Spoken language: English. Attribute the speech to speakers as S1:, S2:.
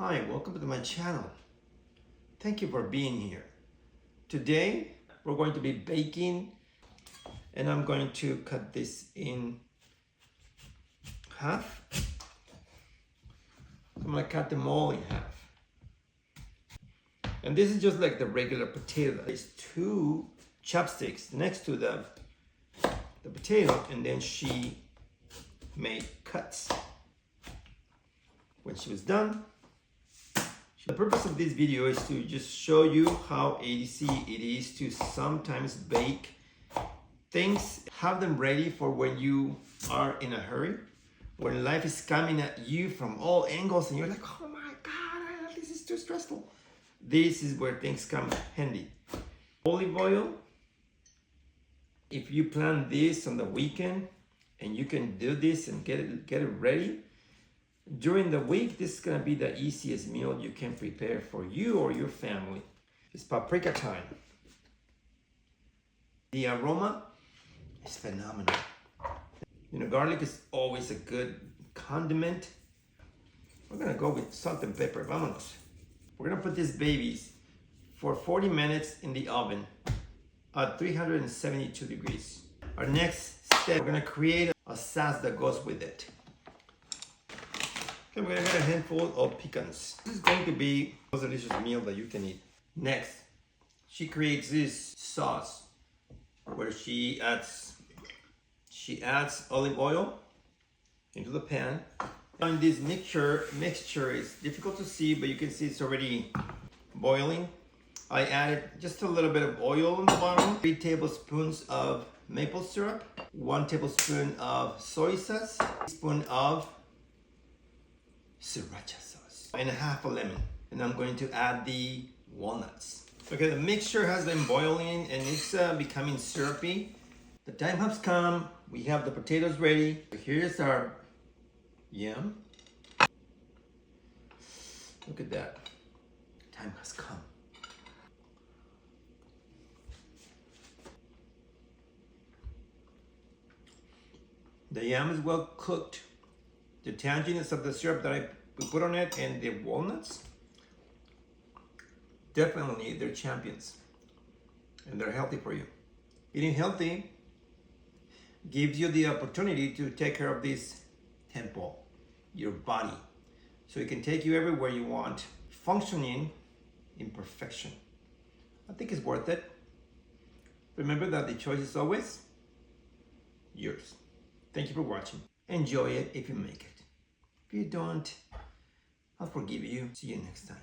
S1: Hi, welcome to my channel. Thank you for being here. Today we're going to be baking and I'm going to cut this in half. I'm going to cut them all in half. And this is just like the regular potato. There's two chopsticks next to the potato, and then she made cuts. When she was done, the purpose of this video is to just show you how easy it is to sometimes bake things, have them ready for when you are in a hurry, when life is coming at you from all angles and you're like, oh my God, this is too stressful. This is where things come handy. Olive oil, if you plan this on the weekend and you can do this and get it ready, during the week, this is gonna be the easiest meal you can prepare for you or your family. It's paprika time. The aroma is phenomenal. You know, garlic is always a good condiment. We're gonna go with salt and pepper. Vámonos. We're gonna put these babies for 40 minutes in the oven at 372 degrees. Our next step, we're gonna create a sauce that goes with it. Okay, we're gonna get a handful of pecans. This is going to be the most delicious meal that you can eat. Next, she creates this sauce where she adds olive oil into the pan. And this mixture is difficult to see, but you can see it's already boiling. I added just a little bit of oil on the bottom, 3 tablespoons of maple syrup, 1 tablespoon of soy sauce, 1 teaspoon of sriracha sauce, and half a lemon. And I'm going to add the walnuts. Okay, the mixture has been boiling and it's becoming syrupy. The time has come. We have the potatoes ready. Here's our yam. Look at that. Time has come. The yam is well cooked. The tanginess of the syrup that we put on it and the walnuts, definitely they're champions. And they're healthy for you. Eating healthy gives you the opportunity to take care of this temple, your body, so it can take you everywhere you want, functioning in perfection. I think it's worth it. Remember that the choice is always yours. Thank you for watching. Enjoy it if you make it. If you don't, I'll forgive you. See you next time.